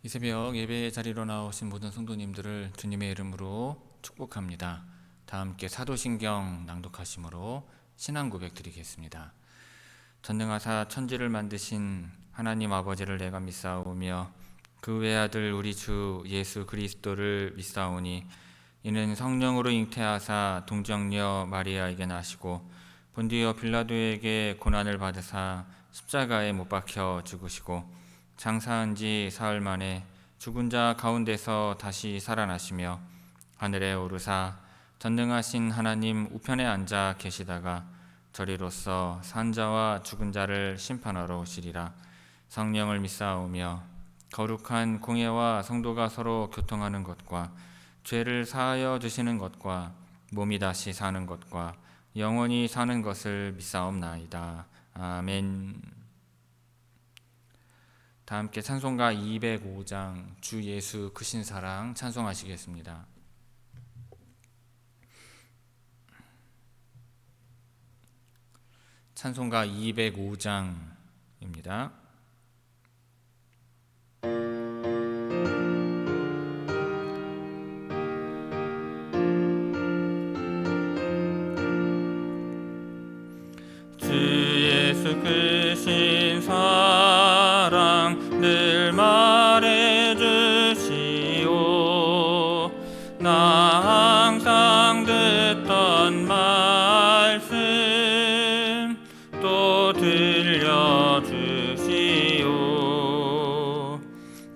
이 새벽 예배 자리로 나오신 모든 성도님들을 주님의 이름으로 축복합니다. 다 함께 사도신경 낭독하심으로 신앙 고백 드리겠습니다. 전능하사 천지를 만드신 하나님 아버지를 내가 믿사오며 그 외아들 우리 주 예수 그리스도를 믿사오니 이는 성령으로 잉태하사 동정녀 마리아에게 나시고 본디오 빌라도에게 고난을 받으사 십자가에 못 박혀 죽으시고 장사한 지 사흘 만에 죽은 자 가운데서 다시 살아나시며 하늘에 오르사 전능하신 하나님 우편에 앉아 계시다가 저리로서 산 자와 죽은 자를 심판하러 오시리라. 성령을 믿사오며 거룩한 공예와 성도가 서로 교통하는 것과 죄를 사하여 주시는 것과 몸이 다시 사는 것과 영원히 사는 것을 믿사옵나이다. 아멘. 다 함께 찬송가 205장 주 예수 크신 사랑 찬송하시겠습니다. 찬송가 205장입니다. 주 예수 크신 사랑 늘 말해주시오. 나 항상 듣던 말씀 또 들려주시오.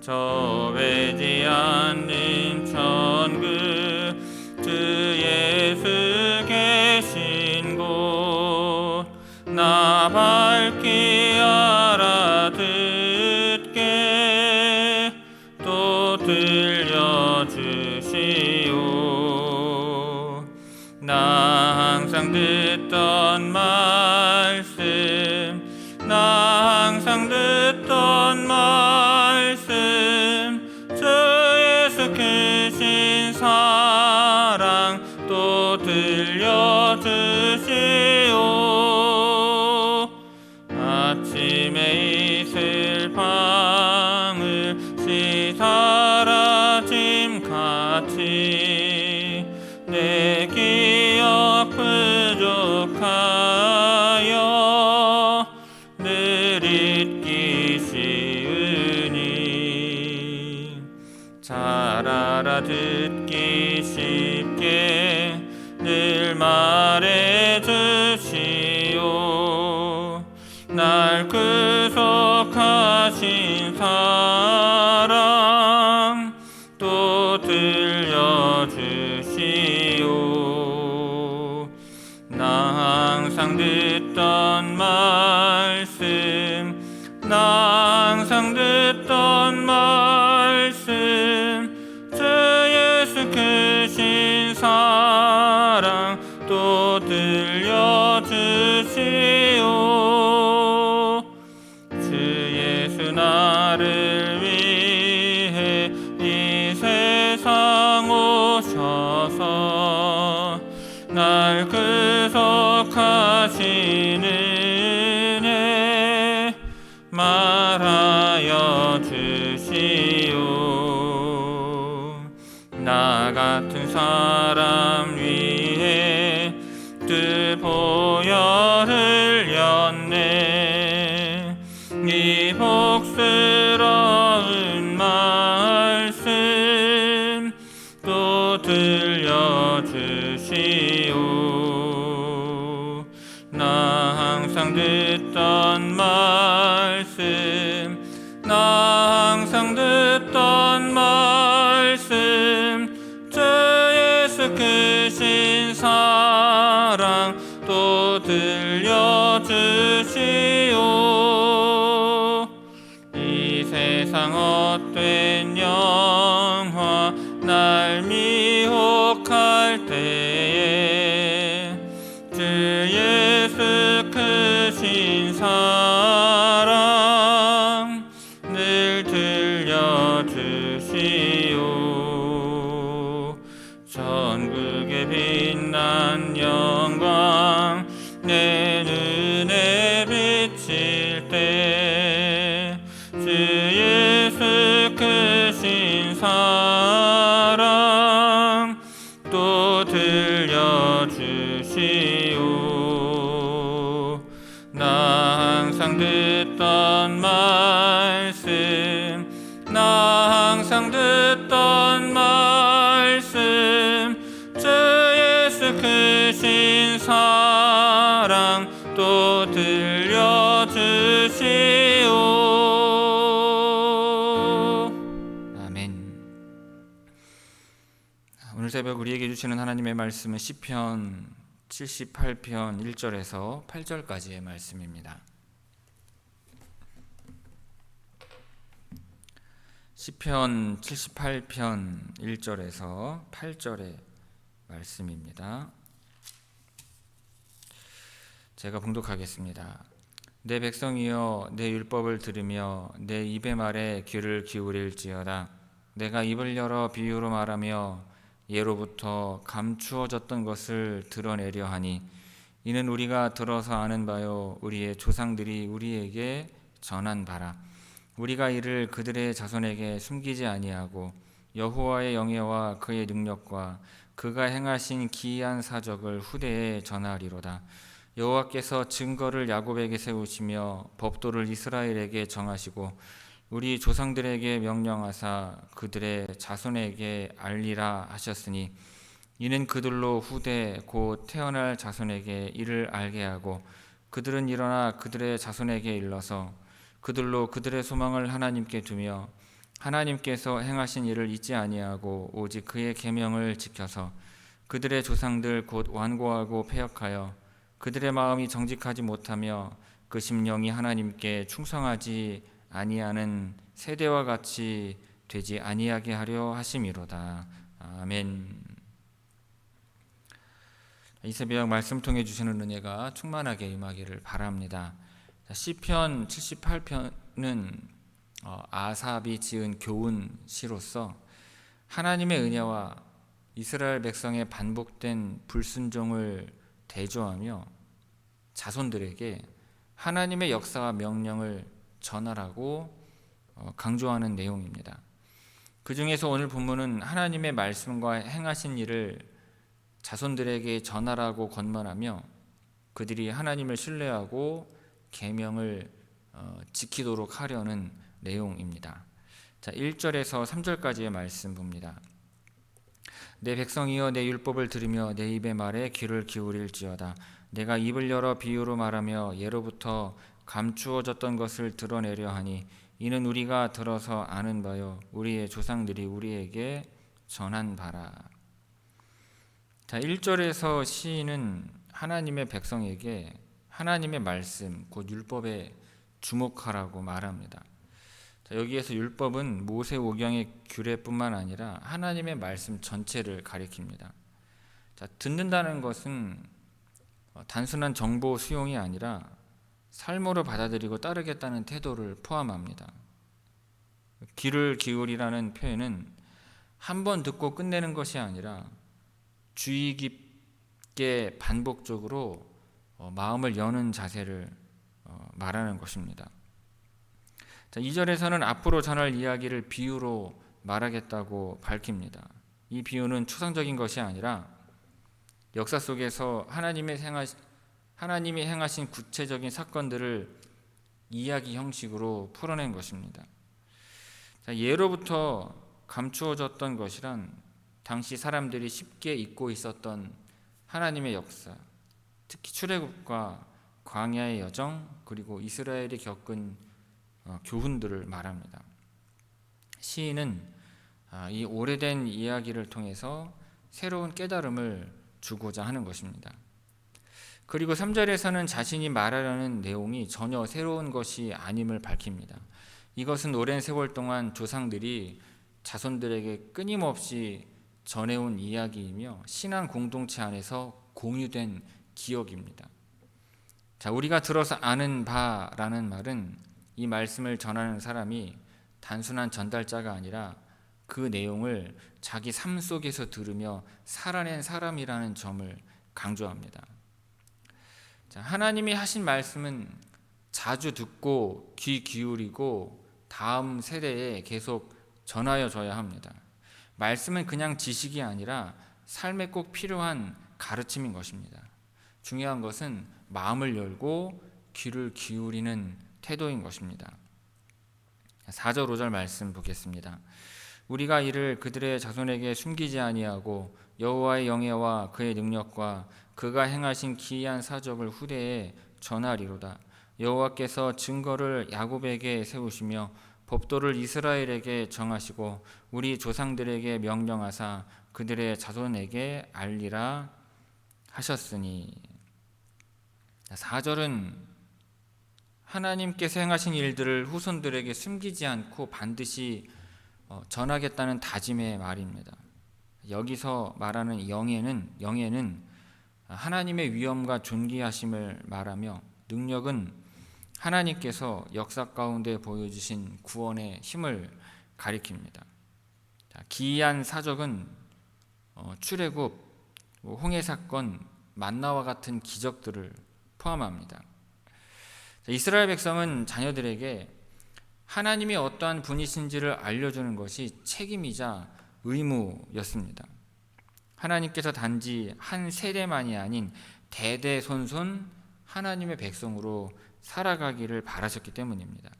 저 외지 않는 천국 주 예수 계신 곳 나 밝히 알아듣게 또 들려주시오. 나 항상 듣던 말씀 나 항상 듣던 말씀 주 예수 크신 사랑 또 들려주시오. 아침에 이슬 방울 시 사라짐같이 내 기억 부족하여 늘 잊기 쉬우니 잘 알아듣기 쉽게 늘 말해주시오. 날 구속하신 사랑 또 들려주시오. 나 항상 듣던 말씀 나 항상 듣던 말씀 주 예수 크신 사랑 또 들려주시오. 주 예수 나를 위해 이 세상 오셔서 날 구속하신 은혜 말하여 주시오. 나 같은 사람 위해 두 보혈 흘렸네. 이 복스러운 말씀 또 들려주시오. 나 항상 듣던 말씀 나 항상 듣던 말씀 주 예수 크신 사랑 또 들려주시오. 이 세상 헛된 영화 날 미혹할 때에 주 예수 크신 사랑 늘 들려주시오. 전국에 빛난 영광 내 눈에 비칠 때 주 예수 그 항상 듣던 말씀 주 예수 크신 사랑 또 들려주시오. 아멘. 오늘 새벽 우리에게 주시는 하나님의 말씀은 시편 78편 1절에서 8절까지의 말씀입니다. 시편 78편 1절에서 8절의 말씀입니다. 제가 봉독하겠습니다. 내 백성이여 내 율법을 들으며 내 입의 말에 귀를 기울일지어다. 내가 입을 열어 비유로 말하며 예로부터 감추어졌던 것을 드러내려 하니 이는 우리가 들어서 아는 바요 우리의 조상들이 우리에게 전한 바라. 우리가 이를 그들의 자손에게 숨기지 아니하고 여호와의 영예와 그의 능력과 그가 행하신 기이한 사적을 후대에 전하리로다. 여호와께서 증거를 야곱에게 세우시며 법도를 이스라엘에게 정하시고 우리 조상들에게 명령하사 그들의 자손에게 알리라 하셨으니 이는 그들로 후대 곧 태어날 자손에게 이를 알게 하고 그들은 일어나 그들의 자손에게 일러서 그들로 그들의 소망을 하나님께 두며 하나님께서 행하신 일을 잊지 아니하고 오직 그의 계명을 지켜서 그들의 조상들 곧 완고하고 패역하여 그들의 마음이 정직하지 못하며 그 심령이 하나님께 충성하지 아니하는 세대와 같이 되지 아니하게 하려 하심이로다. 아멘. 이 새벽 말씀 통해 주시는 은혜가 충만하게 임하기를 바랍니다. 시편 78편은 아삽이 지은 교훈 시로서 하나님의 은혜와 이스라엘 백성의 반복된 불순종을 대조하며 자손들에게 하나님의 역사와 명령을 전하라고 강조하는 내용입니다. 그 중에서 오늘 본문은 하나님의 말씀과 행하신 일을 자손들에게 전하라고 권면하며 그들이 하나님을 신뢰하고 계명을 지키도록 하려는 내용입니다. 자, 1절에서 3절까지의 말씀 봅니다. 내 백성이여 내 율법을 들으며 내 입의 말에 귀를 기울일지어다. 내가 입을 열어 비유로 말하며 예로부터 감추어졌던 것을 드러내려 하니 이는 우리가 들어서 아는 바요 우리의 조상들이 우리에게 전한 바라. 자, 1절에서 시인은 하나님의 백성에게 하나님의 말씀, 곧 율법에 주목하라고 말합니다. 자, 여기에서 율법은 모세오경의 규례뿐만 아니라 하나님의 말씀 전체를 가리킵니다. 자, 듣는다는 것은 단순한 정보 수용이 아니라 삶으로 받아들이고 따르겠다는 태도를 포함합니다. 귀를 기울이라는 표현은 한 번 듣고 끝내는 것이 아니라 주의 깊게 반복적으로 마음을 여는 자세를 말하는 것입니다. 자, 2절에서는 앞으로 전할 이야기를 비유로 말하겠다고 밝힙니다. 이 비유는 추상적인 것이 아니라 역사 속에서 하나님이 행하신 구체적인 사건들을 이야기 형식으로 풀어낸 것입니다. 자, 예로부터 감추어졌던 것이란 당시 사람들이 쉽게 잊고 있었던 하나님의 역사, 특히 출애굽과 광야의 여정, 그리고 이스라엘이 겪은 교훈들을 말합니다. 시인은 이 오래된 이야기를 통해서 새로운 깨달음을 주고자 하는 것입니다. 그리고 3절에서는 자신이 말하려는 내용이 전혀 새로운 것이 아님을 밝힙니다. 이것은 오랜 세월 동안 조상들이 자손들에게 끊임없이 전해온 이야기이며 신앙 공동체 안에서 공유된 기억입니다. 자, 우리가 들어서 아는 바라는 말은 이 말씀을 전하는 사람이 단순한 전달자가 아니라 그 내용을 자기 삶 속에서 들으며 살아낸 사람이라는 점을 강조합니다. 자, 하나님이 하신 말씀은 자주 듣고 귀 기울이고 다음 세대에 계속 전하여져야 합니다. 말씀은 그냥 지식이 아니라 삶에 꼭 필요한 가르침인 것입니다. 중요한 것은 마음을 열고 귀를 기울이는 태도인 것입니다. 4절 5절 말씀 보겠습니다. 우리가 이를 그들의 자손에게 숨기지 아니하고 여호와의 영예와 그의 능력과 그가 행하신 기이한 사적을 후대에 전하리로다. 여호와께서 증거를 야곱에게 세우시며 법도를 이스라엘에게 정하시고 우리 조상들에게 명령하사 그들의 자손에게 알리라 하셨으니. 4절은 하나님께서 행하신 일들을 후손들에게 숨기지 않고 반드시 전하겠다는 다짐의 말입니다. 여기서 말하는 영예는 하나님의 위엄과 존귀하심을 말하며, 능력은 하나님께서 역사 가운데 보여주신 구원의 힘을 가리킵니다. 기이한 사적은 출애굽, 홍해 사건, 만나와 같은 기적들을 포함합니다. 이스라엘 백성은 자녀들에게 하나님이 어떠한 분이신지를 알려주는 것이 책임이자 의무였습니다. 하나님께서 단지 한 세대만이 아닌 대대손손 하나님의 백성으로 살아가기를 바라셨기 때문입니다.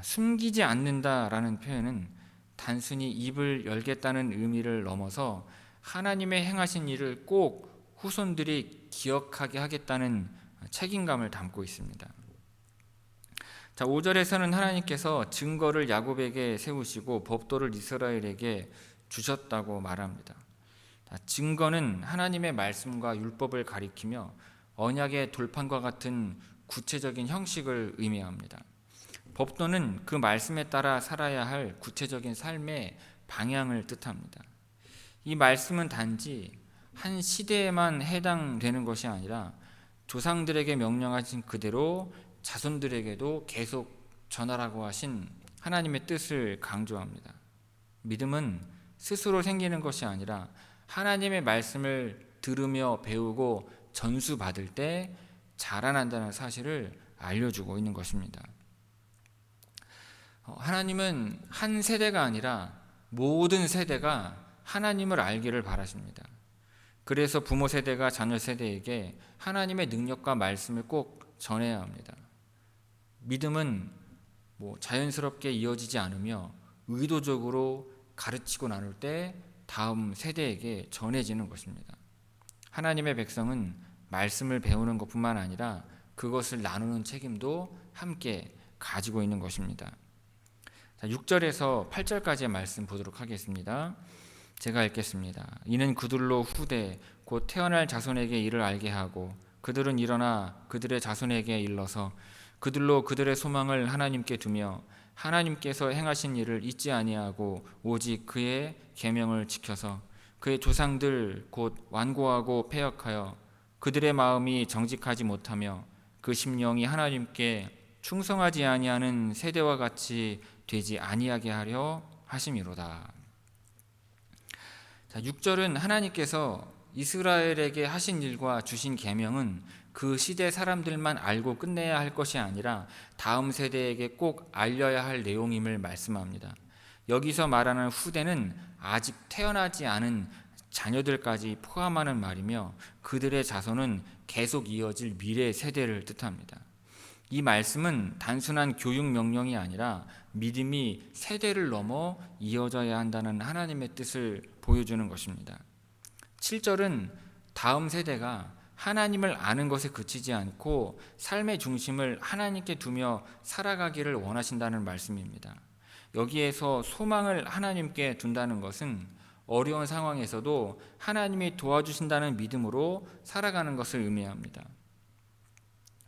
숨기지 않는다라는 표현은 단순히 입을 열겠다는 의미를 넘어서 하나님의 행하신 일을 꼭 후손들이 기억하게 하겠다는 책임감을 담고 있습니다. 5절에서는 하나님께서 증거를 야곱에게 세우시고 법도를 이스라엘에게 주셨다고 말합니다. 증거는 하나님의 말씀과 율법을 가리키며 언약의 돌판과 같은 구체적인 형식을 의미합니다. 법도는 그 말씀에 따라 살아야 할 구체적인 삶의 방향을 뜻합니다. 이 말씀은 단지 한 시대에만 해당되는 것이 아니라 조상들에게 명령하신 그대로 자손들에게도 계속 전하라고 하신 하나님의 뜻을 강조합니다. 믿음은 스스로 생기는 것이 아니라 하나님의 말씀을 들으며 배우고 전수받을 때 자라난다는 사실을 알려주고 있는 것입니다. 하나님은 한 세대가 아니라 모든 세대가 하나님을 알기를 바라십니다. 그래서 부모 세대가 자녀 세대에게 하나님의 능력과 말씀을 꼭 전해야 합니다. 믿음은 자연스럽게 이어지지 않으며 의도적으로 가르치고 나눌 때 다음 세대에게 전해지는 것입니다. 하나님의 백성은 말씀을 배우는 것뿐만 아니라 그것을 나누는 책임도 함께 가지고 있는 것입니다. 6절에서 8절까지의 말씀 보도록 하겠습니다. 제가 읽겠습니다. 이는 그들로 후대 곧 태어날 자손에게 이를 알게 하고 그들은 일어나 그들의 자손에게 일러서 그들로 그들의 소망을 하나님께 두며 하나님께서 행하신 일을 잊지 아니하고 오직 그의 계명을 지켜서 그의 조상들 곧 완고하고 패역하여 그들의 마음이 정직하지 못하며 그 심령이 하나님께 충성하지 아니하는 세대와 같이 되지 아니하게 하려 하심이로다. 6절은 하나님께서 이스라엘에게 하신 일과 주신 계명은 그 시대 사람들만 알고 끝내야 할 것이 아니라 다음 세대에게 꼭 알려야 할 내용임을 말씀합니다. 여기서 말하는 후대는 아직 태어나지 않은 자녀들까지 포함하는 말이며 그들의 자손은 계속 이어질 미래 세대를 뜻합니다. 이 말씀은 단순한 교육 명령이 아니라 믿음이 세대를 넘어 이어져야 한다는 하나님의 뜻을 보여주는 것입니다. 7절은 다음 세대가 하나님을 아는 것에 그치지 않고 삶의 중심을 하나님께 두며 살아가기를 원하신다는 말씀입니다. 여기에서 소망을 하나님께 둔다는 것은 어려운 상황에서도 하나님이 도와주신다는 믿음으로 살아가는 것을 의미합니다.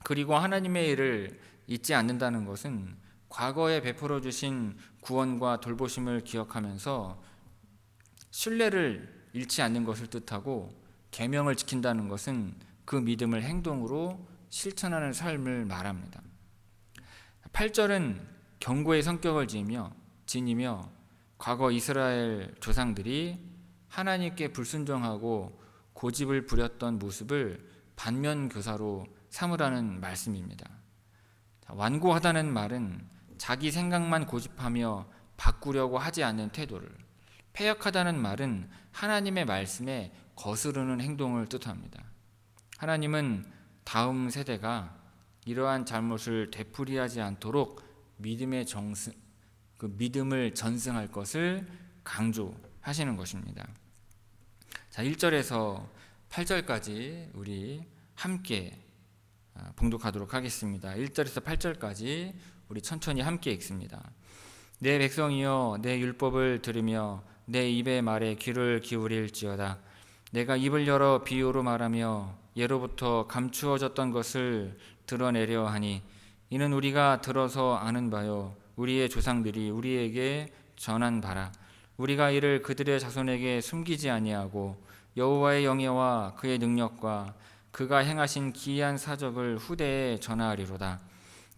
그리고 하나님의 일을 잊지 않는다는 것은 과거에 베풀어 주신 구원과 돌보심을 기억하면서 신뢰를 잃지 않는 것을 뜻하고, 계명을 지킨다는 것은 그 믿음을 행동으로 실천하는 삶을 말합니다. 8절은 경고의 성격을 지니며 과거 이스라엘 조상들이 하나님께 불순종하고 고집을 부렸던 모습을 반면교사로 삼으라는 말씀입니다. 완고하다는 말은 자기 생각만 고집하며 바꾸려고 하지 않는 태도를, 패역하다는 말은 하나님의 말씀에 거스르는 행동을 뜻합니다. 하나님은 다음 세대가 이러한 잘못을 되풀이하지 않도록 믿음을 전승할 것을 강조하시는 것입니다. 자, 1절에서 8절까지 우리 함께 봉독하도록 하겠습니다. 1절에서 8절까지 우리 천천히 함께 읽습니다. 내 백성이여 내 율법을 들으며 내 입의 말에 귀를 기울일지어다. 내가 입을 열어 비유로 말하며 예로부터 감추어졌던 것을 드러내려 하니 이는 우리가 들어서 아는 바요 우리의 조상들이 우리에게 전한 바라. 우리가 이를 그들의 자손에게 숨기지 아니하고 여호와의 영예와 그의 능력과 그가 행하신 기이한 사적을 후대에 전하리로다.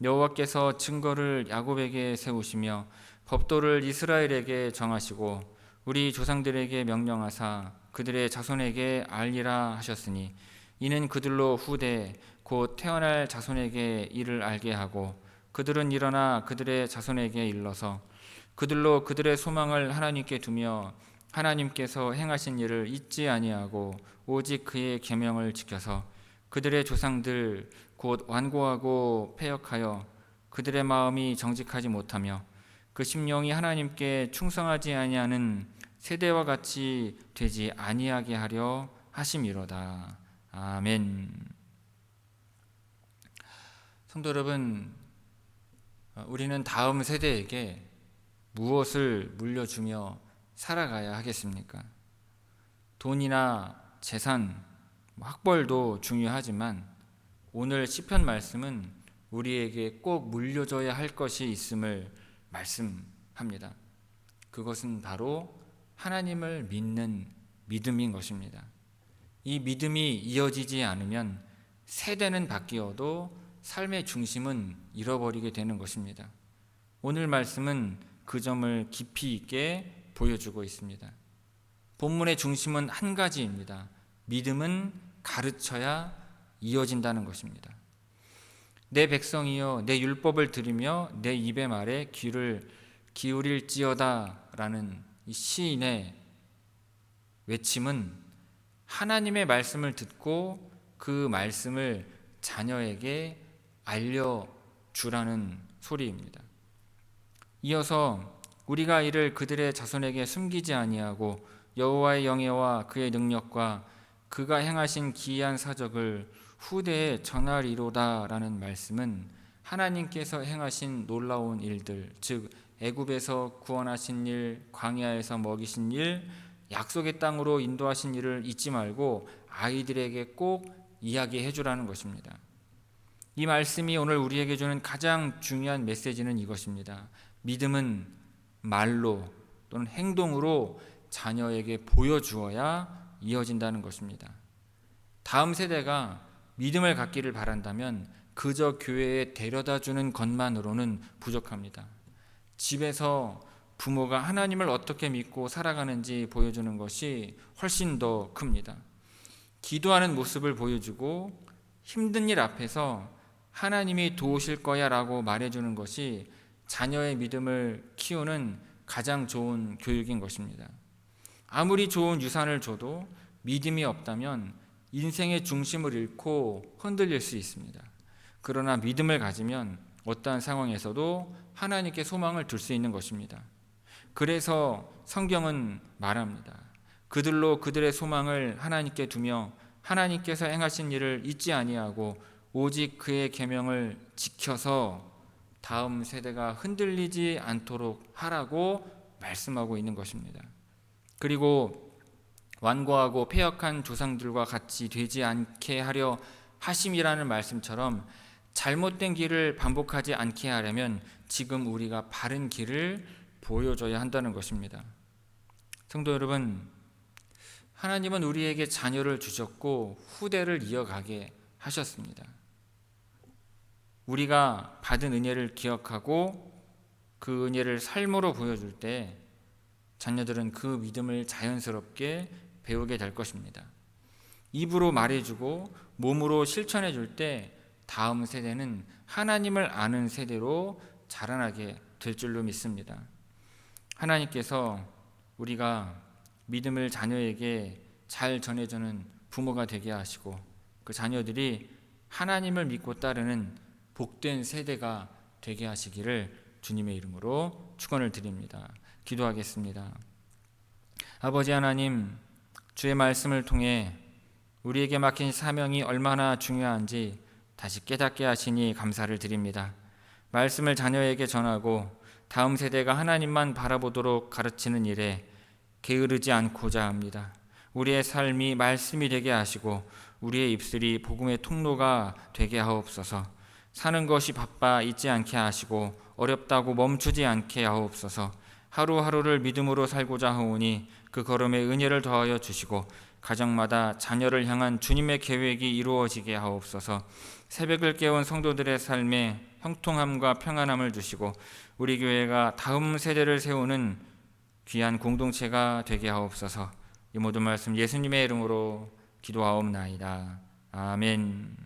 여호와께서 증거를 야곱에게 세우시며 법도를 이스라엘에게 정하시고 우리 조상들에게 명령하사 그들의 자손에게 알리라 하셨으니 이는 그들로 후대 곧 태어날 자손에게 이를 알게 하고 그들은 일어나 그들의 자손에게 일러서 그들로 그들의 소망을 하나님께 두며 하나님께서 행하신 일을 잊지 아니하고 오직 그의 계명을 지켜서 그들의 조상들 곧 완고하고 패역하여 그들의 마음이 정직하지 못하며 그 심령이 하나님께 충성하지 아니하는 세대와 같이 되지 아니하게 하려 하심이로다. 아멘. 성도 여러분, 우리는 다음 세대에게 무엇을 물려주며 살아가야 하겠습니까? 돈이나 재산, 학벌도 중요하지만 오늘 시편 말씀은 우리에게 꼭 물려줘야 할 것이 있음을 말씀합니다. 그것은 바로 하나님을 믿는 믿음인 것입니다. 이 믿음이 이어지지 않으면 세대는 바뀌어도 삶의 중심은 잃어버리게 되는 것입니다. 오늘 말씀은 그 점을 깊이 있게 보여주고 있습니다. 본문의 중심은 한 가지입니다. 믿음은 가르쳐야 이어진다는 것입니다. 내 백성이여 내 율법을 들으며 내 입의 말에 귀를 기울일지어다 라는 이 시인의 외침은 하나님의 말씀을 듣고 그 말씀을 자녀에게 알려주라는 소리입니다. 이어서 우리가 이를 그들의 자손에게 숨기지 아니하고 여호와의 영예와 그의 능력과 그가 행하신 기이한 사적을 후대에 전하리로다 라는 말씀은 하나님께서 행하신 놀라운 일들, 즉 애굽에서 구원하신 일, 광야에서 먹이신 일, 약속의 땅으로 인도하신 일을 잊지 말고 아이들에게 꼭 이야기해 주라는 것입니다. 이 말씀이 오늘 우리에게 주는 가장 중요한 메시지는 이것입니다. 믿음은 말로 또는 행동으로 자녀에게 보여주어야 이어진다는 것입니다. 다음 세대가 믿음을 갖기를 바란다면 그저 교회에 데려다주는 것만으로는 부족합니다. 집에서 부모가 하나님을 어떻게 믿고 살아가는지 보여주는 것이 훨씬 더 큽니다. 기도하는 모습을 보여주고 힘든 일 앞에서 하나님이 도우실 거야 라고 말해주는 것이 자녀의 믿음을 키우는 가장 좋은 교육인 것입니다. 아무리 좋은 유산을 줘도 믿음이 없다면 인생의 중심을 잃고 흔들릴 수 있습니다. 그러나 믿음을 가지면 어떠한 상황에서도 하나님께 소망을 둘 수 있는 것입니다. 그래서 성경은 말합니다. 그들로 그들의 소망을 하나님께 두며 하나님께서 행하신 일을 잊지 아니하고 오직 그의 계명을 지켜서 다음 세대가 흔들리지 않도록 하라고 말씀하고 있는 것입니다. 그리고 완고하고 패역한 조상들과 같이 되지 않게 하려 하심이라는 말씀처럼 잘못된 길을 반복하지 않게 하려면 지금 우리가 바른 길을 보여줘야 한다는 것입니다. 성도 여러분, 하나님은 우리에게 자녀를 주셨고 후대를 이어가게 하셨습니다. 우리가 받은 은혜를 기억하고 그 은혜를 삶으로 보여줄 때 자녀들은 그 믿음을 자연스럽게 배우게 될 것입니다. 입으로 말해주고 몸으로 실천해 줄 때 다음 세대는 하나님을 아는 세대로 자라나게 될 줄로 믿습니다. 하나님께서 우리가 믿음을 자녀에게 잘 전해주는 부모가 되게 하시고 그 자녀들이 하나님을 믿고 따르는 복된 세대가 되게 하시기를 주님의 이름으로 축원을 드립니다. 기도하겠습니다. 아버지 하나님, 주의 말씀을 통해 우리에게 맡긴 사명이 얼마나 중요한지 다시 깨닫게 하시니 감사를 드립니다. 말씀을 자녀에게 전하고 다음 세대가 하나님만 바라보도록 가르치는 일에 게으르지 않고자 합니다. 우리의 삶이 말씀이 되게 하시고 우리의 입술이 복음의 통로가 되게 하옵소서. 사는 것이 바빠 있지 않게 하시고 어렵다고 멈추지 않게 하옵소서. 하루하루를 믿음으로 살고자 하오니 그 걸음에 은혜를 더하여 주시고 가정마다 자녀를 향한 주님의 계획이 이루어지게 하옵소서. 새벽을 깨운 성도들의 삶에 형통함과 평안함을 주시고 우리 교회가 다음 세대를 세우는 귀한 공동체가 되게 하옵소서. 이 모든 말씀 예수님의 이름으로 기도하옵나이다. 아멘.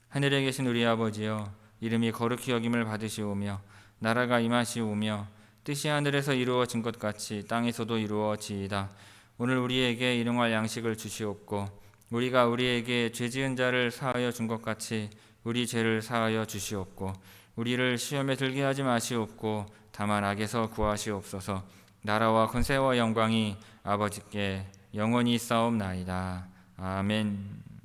하늘에 계신 우리 아버지여, 이름이 거룩히 여김을 받으시오며 나라가 임하시오며 뜻이 하늘에서 이루어진 것 같이 땅에서도 이루어지이다. 오늘 우리에게 일용할 양식을 주시옵고 우리가 우리에게 죄지은 자를 사하여 준 것 같이 우리 죄를 사하여 주시옵고 우리를 시험에 들게 하지 마시옵고 다만 악에서 구하시옵소서. 나라와 권세와 영광이 아버지께 영원히 있사옵나이다. 아멘.